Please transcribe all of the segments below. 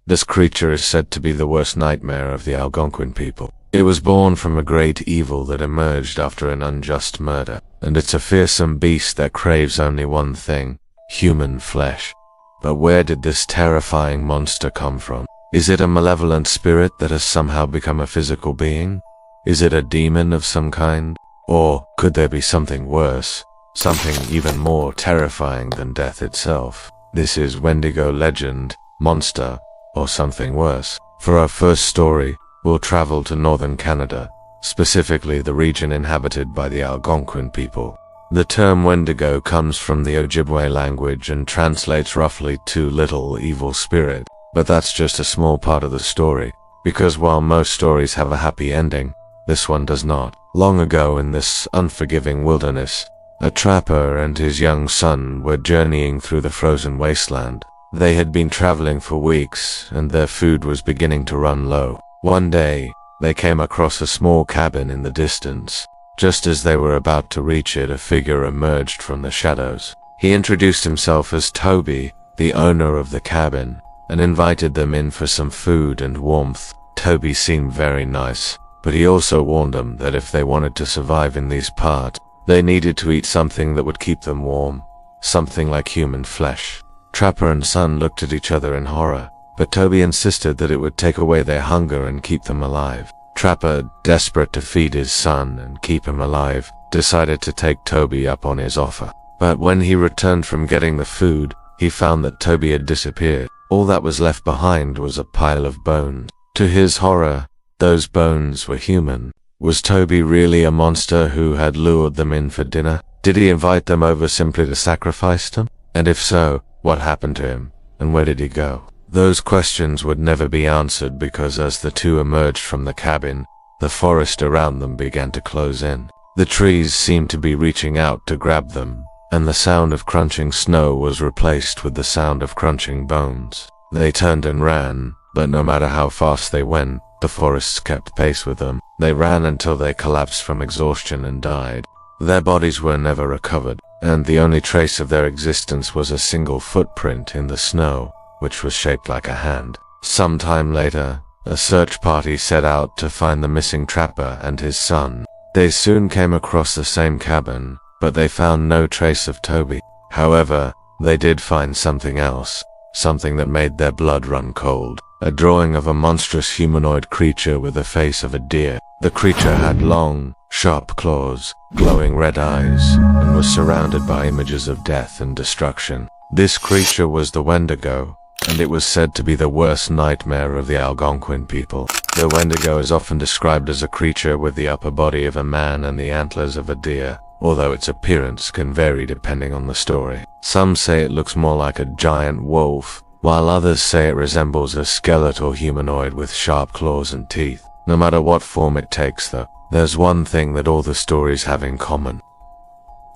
This creature is said to be the worst nightmare of the Algonquin people. It was born from a great evil that emerged after an unjust murder, and it's a fearsome beast that craves only one thing: human flesh. But where did this terrifying monster come from? Is it a malevolent spirit that has somehow become a physical being? Is it a demon of some kind? Or could there be something worse? Something even more terrifying than death itself? This is Wendigo legend, monster, or something worse. For our first story, we'll travel to northern Canada, specifically the region inhabited by the Algonquin people. The term Wendigo comes from the Ojibwe language and translates roughly to little evil spirit. But that's just a small part of the story, because while most stories have a happy ending, this one does not. Long ago in this unforgiving wilderness, a trapper and his young son were journeying through the frozen wasteland. They had been traveling for weeks, and their food was beginning to run low. One day, they came across a small cabin in the distance. Just as they were about to reach it, a figure emerged from the shadows. He introduced himself as Toby, the owner of the cabin, and invited them in for some food and warmth. Toby seemed very nice, but he also warned them that if they wanted to survive in these parts, they needed to eat something that would keep them warm, something like human flesh. Trapper and son looked at each other in horror, but Toby insisted that it would take away their hunger and keep them alive. Trapper, desperate to feed his son and keep him alive, decided to take Toby up on his offer. But when he returned from getting the food, he found that Toby had disappeared. All that was left behind was a pile of bones. To his horror, those bones were human. Was Toby really a monster who had lured them in for dinner? Did he invite them over simply to sacrifice them? And if so, what happened to him, and where did he go? Those questions would never be answered because as the two emerged from the cabin, the forest around them began to close in. The trees seemed to be reaching out to grab them, and the sound of crunching snow was replaced with the sound of crunching bones. They turned and ran, but no matter how fast they went, the forests kept pace with them. They ran until they collapsed from exhaustion and died. Their bodies were never recovered, and the only trace of their existence was a single footprint in the snow, which was shaped like a hand. Some time later, a search party set out to find the missing trapper and his son. They soon came across the same cabin, but they found no trace of Toby. However, they did find something else, something that made their blood run cold. A drawing of a monstrous humanoid creature with the face of a deer. The creature had long, sharp claws, glowing red eyes, and was surrounded by images of death and destruction. This creature was the Wendigo, and it was said to be the worst nightmare of the Algonquin people. The Wendigo is often described as a creature with the upper body of a man and the antlers of a deer, although its appearance can vary depending on the story. Some say it looks more like a giant wolf, while others say it resembles a skeletal humanoid with sharp claws and teeth. No matter what form it takes though, there's one thing that all the stories have in common.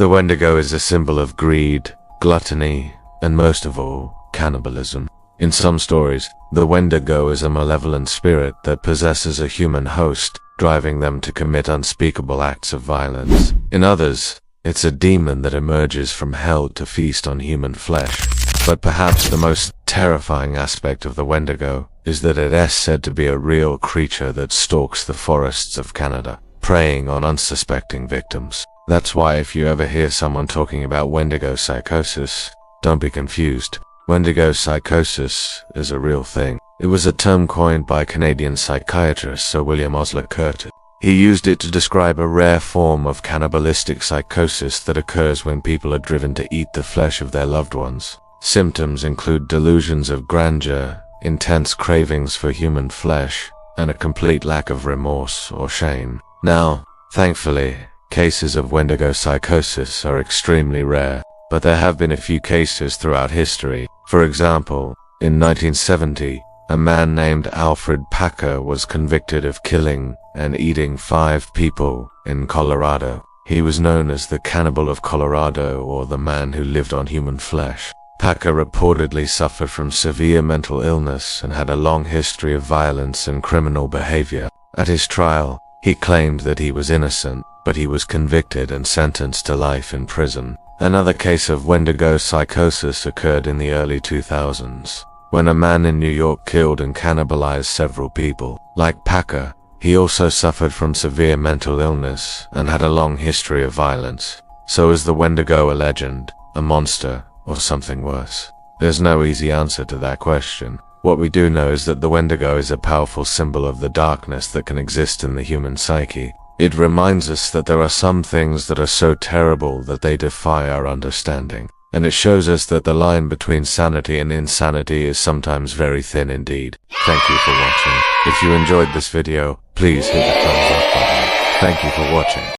The Wendigo is a symbol of greed, gluttony, and most of all, cannibalism. In some stories, the Wendigo is a malevolent spirit that possesses a human host, driving them to commit unspeakable acts of violence. In others, it's a demon that emerges from hell to feast on human flesh. But perhaps the most terrifying aspect of the Wendigo is that it is said to be a real creature that stalks the forests of Canada, preying on unsuspecting victims. That's why if you ever hear someone talking about Wendigo psychosis, don't be confused. Wendigo psychosis is a real thing. It was a term coined by Canadian psychiatrist Sir William Osler Curtis. He used it to describe a rare form of cannibalistic psychosis that occurs when people are driven to eat the flesh of their loved ones. Symptoms include delusions of grandeur, intense cravings for human flesh, and a complete lack of remorse or shame. Now, thankfully, cases of Wendigo psychosis are extremely rare, but there have been a few cases throughout history. For example, in 1970, a man named Alfred Packer was convicted of killing and eating 5 people in Colorado. He was known as the Cannibal of Colorado, or the man who lived on human flesh. Packer reportedly suffered from severe mental illness and had a long history of violence and criminal behavior. At his trial, he claimed that he was innocent, but he was convicted and sentenced to life in prison. Another case of Wendigo psychosis occurred in the early 2000s. when a man in New York killed and cannibalized several people. Like Packer, he also suffered from severe mental illness and had a long history of violence. So is the Wendigo a legend, a monster, or something worse? There's no easy answer to that question. What we do know is that the Wendigo is a powerful symbol of the darkness that can exist in the human psyche. It reminds us that there are some things that are so terrible that they defy our understanding. And it shows us that the line between sanity and insanity is sometimes very thin indeed. Thank you for watching. If you enjoyed this video, please hit the thumbs up button. Thank you for watching.